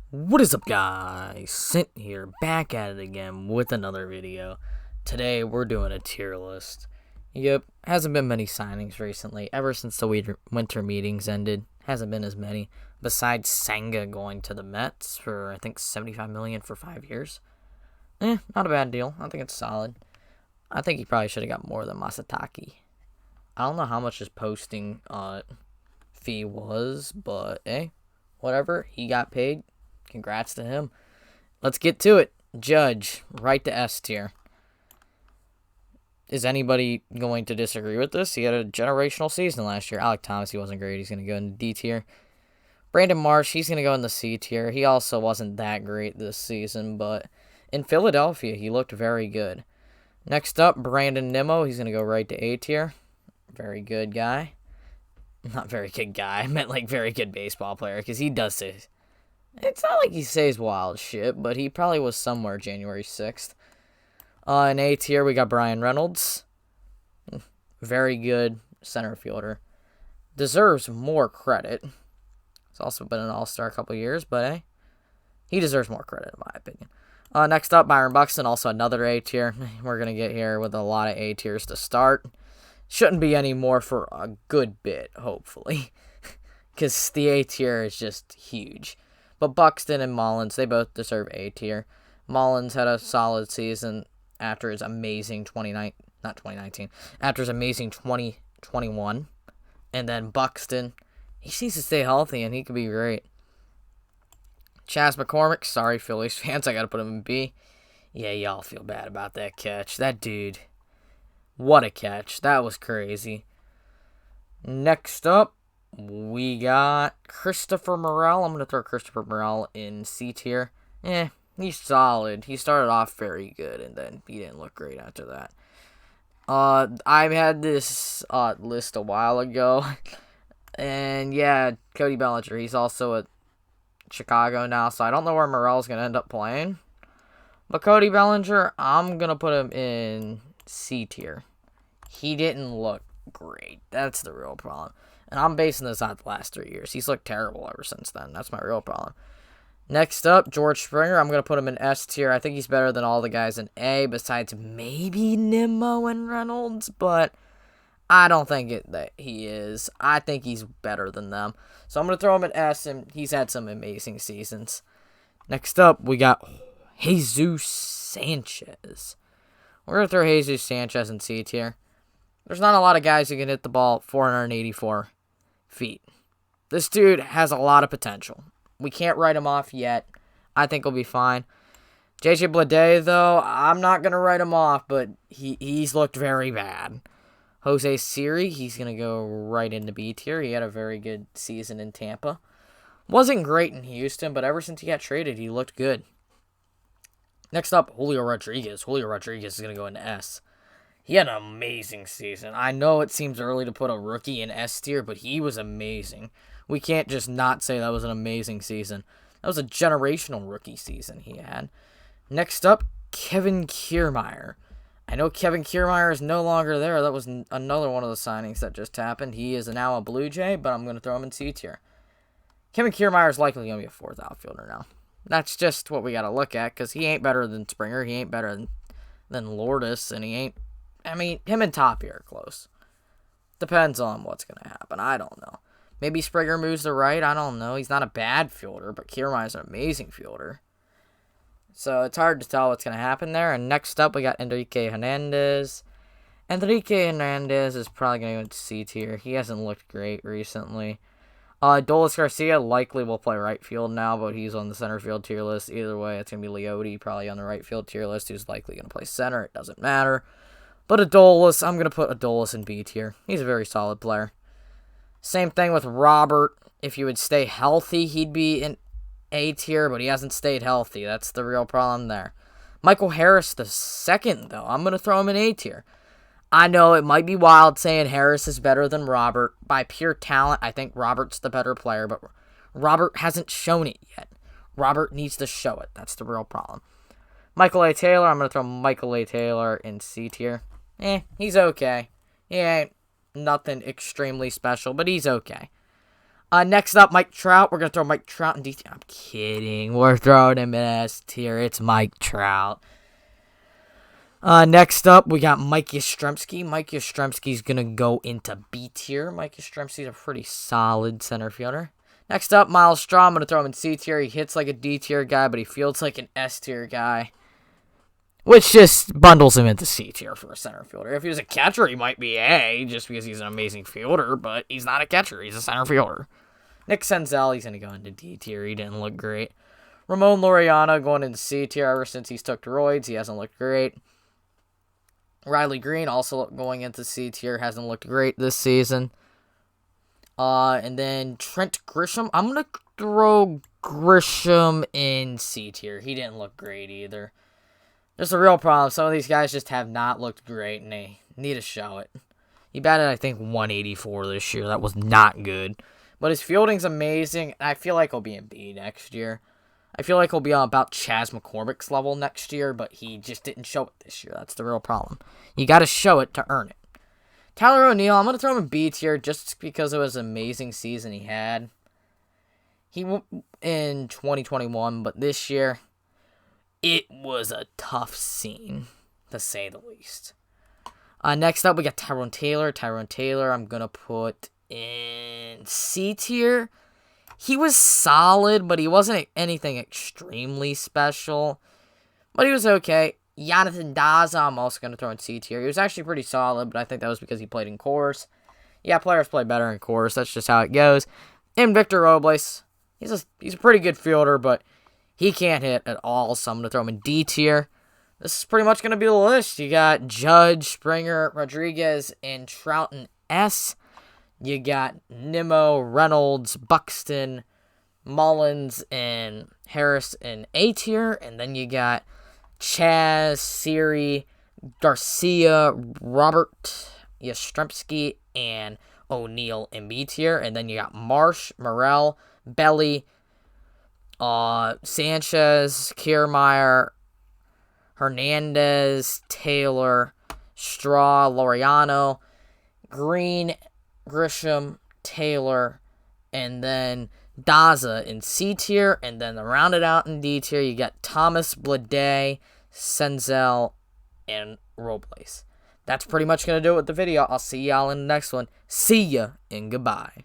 What is up, guys? Sint here, back at it again with another video. Today we're doing a tier list. Yep, hasn't been many signings recently. Ever since the winter meetings ended, hasn't been as many. Besides Senga going to the Mets for I think $75 million for 5 years. Not a bad deal. I think it's solid. I think he probably should have got more than Masataki. I don't know how much his posting fee was, but whatever. He got paid. Congrats to him. Let's get to it. Judge, right to S tier. Is anybody going to disagree with this? He had a generational season last year. Alec Thomas, he wasn't great. He's going to go in the D tier. Brandon Marsh, he's going to go in the C tier. He also wasn't that great this season, but in Philadelphia, he looked very good. Next up, Brandon Nimmo. He's going to go right to A tier. Very good guy. Not very good guy. I meant like very good baseball player because he does say... It's not like he says wild shit, but he probably was somewhere January 6th. In A tier, we got Bryan Reynolds. Very good center fielder. Deserves more credit. He's also been an all-star a couple years, but he deserves more credit, in my opinion. Next up, Byron Buxton, also another A tier. We're going to get here with a lot of A tiers to start. Shouldn't be any more for a good bit, hopefully. Because the A tier is just huge. But Buxton and Mullins, they both deserve A tier. Mullins had a solid season after his amazing 2021. And then Buxton, he needs to stay healthy and he could be great. Chas McCormick, sorry Phillies fans, I got to put him in B. Yeah, y'all feel bad about that catch. That dude, what a catch. That was crazy. Next up, we got Christopher Morel. I'm going to throw Christopher Morel in C tier. He's solid. He started off very good, and then he didn't look great after that. I had this list a while ago. And, yeah, Cody Bellinger. He's also at Chicago now, so I don't know where Morel's going to end up playing. But Cody Bellinger, I'm going to put him in C tier. He didn't look great. That's the real problem. And I'm basing this on the last 3 years. He's looked terrible ever since then. That's my real problem. Next up, George Springer. I'm going to put him in S tier. I think he's better than all the guys in A, besides maybe Nimmo and Reynolds. But I don't think that he is. I think he's better than them. So I'm going to throw him in S, and he's had some amazing seasons. Next up, we got Jesus Sanchez. We're going to throw Jesus Sanchez in C tier. There's not a lot of guys who can hit the ball 484 feet. This dude has a lot of potential. We can't write him off yet. I think he'll be fine. JJ Bleday, though, I'm not going to write him off, but he's looked very bad. Jose Siri, he's going to go right into B tier. He had a very good season in Tampa. Wasn't great in Houston, but ever since he got traded, he looked good. Next up, Julio Rodriguez. Julio Rodriguez is going to go into S. He had an amazing season. I know it seems early to put a rookie in S tier, but he was amazing. We can't just not say that was an amazing season. That was a generational rookie season he had. Next up, Kevin Kiermaier. I know Kevin Kiermaier is no longer there. That was another one of the signings that just happened. He is now a Blue Jay, but I'm going to throw him in C tier. Kevin Kiermaier is likely going to be a fourth outfielder now. That's just what we got to look at, because he ain't better than Springer. He ain't better than Lourdes, and he ain't... I mean, him and Tapia are close. Depends on what's going to happen. I don't know. Maybe Springer moves to right. I don't know. He's not a bad fielder, but Kiermaier's an amazing fielder. So it's hard to tell what's going to happen there. And next up, we got Enrique Hernandez. Enrique Hernandez is probably going to go into C tier. He hasn't looked great recently. Dolis Garcia likely will play right field now, but he's on the center field tier list. Either way, it's going to be Leote probably on the right field tier list, who's likely going to play center. It doesn't matter. But Adolis, I'm going to put Adolis in B tier. He's a very solid player. Same thing with Robert. If he would stay healthy, he'd be in A tier, but he hasn't stayed healthy. That's the real problem there. Michael Harris the second, though. I'm going to throw him in A tier. I know it might be wild saying Harris is better than Robert. By pure talent, I think Robert's the better player, but Robert hasn't shown it yet. Robert needs to show it. That's the real problem. Michael A. Taylor, I'm going to throw Michael A. Taylor in C tier. He's okay. He ain't nothing extremely special, but he's okay. Next up, Mike Trout. We're going to throw Mike Trout in D tier. I'm kidding. We're throwing him in S tier. It's Mike Trout. Next up, we got Mike Yastrzemski. Mike Yastrzemski's going to go into B tier. Mike Yastrzemski's a pretty solid center fielder. Next up, Miles Straw. I'm going to throw him in C tier. He hits like a D tier guy, but he fields like an S tier guy, which just bundles him into C tier for a center fielder. If he was a catcher, he might be A, just because he's an amazing fielder, but he's not a catcher. He's a center fielder. Nick Senzel, he's going to go into D tier. He didn't look great. Ramon Laureano going into C tier. Ever since he's took steroids, he hasn't looked great. Riley Green also going into C tier. Hasn't looked great this season. And then Trent Grisham. I'm going to throw Grisham in C tier. He didn't look great either. There's a real problem. Some of these guys just have not looked great, and they need to show it. He batted, I think, 184 this year. That was not good. But his fielding's amazing, and I feel like he'll be in B next year. I feel like he'll be on about Chas McCormick's level next year, but he just didn't show it this year. That's the real problem. You got to show it to earn it. Tyler O'Neill, I'm going to throw him in B tier just because it was an amazing season he had. He in 2021, but this year, it was a tough scene, to say the least. Next up, we got Tyrone Taylor. Tyrone Taylor, I'm going to put in C tier. He was solid, but he wasn't anything extremely special. But he was okay. Jonathan Daza, I'm also going to throw in C tier. He was actually pretty solid, but I think that was because he played in course. Yeah, players play better in course. That's just how it goes. And Victor Robles, he's a pretty good fielder, but he can't hit at all, so I'm going to throw him in D tier. This is pretty much going to be the list. You got Judge, Springer, Rodriguez, and Trout in S. You got Nimmo, Reynolds, Buxton, Mullins, and Harris in A tier. And then you got Chas, Siri, Garcia, Robert, Yastrzemski, and O'Neill in B tier. And then you got Marsh, Morel, Belly, Sanchez, Kiermaier, Hernandez, Taylor, Straw, Laureano, Green, Grisham, Taylor, and then Daza in C tier, and then to round it out in D tier, you got Thomas, Blade, Senzel, and Robles. That's pretty much going to do it with the video. I'll see y'all in the next one. See ya, and goodbye.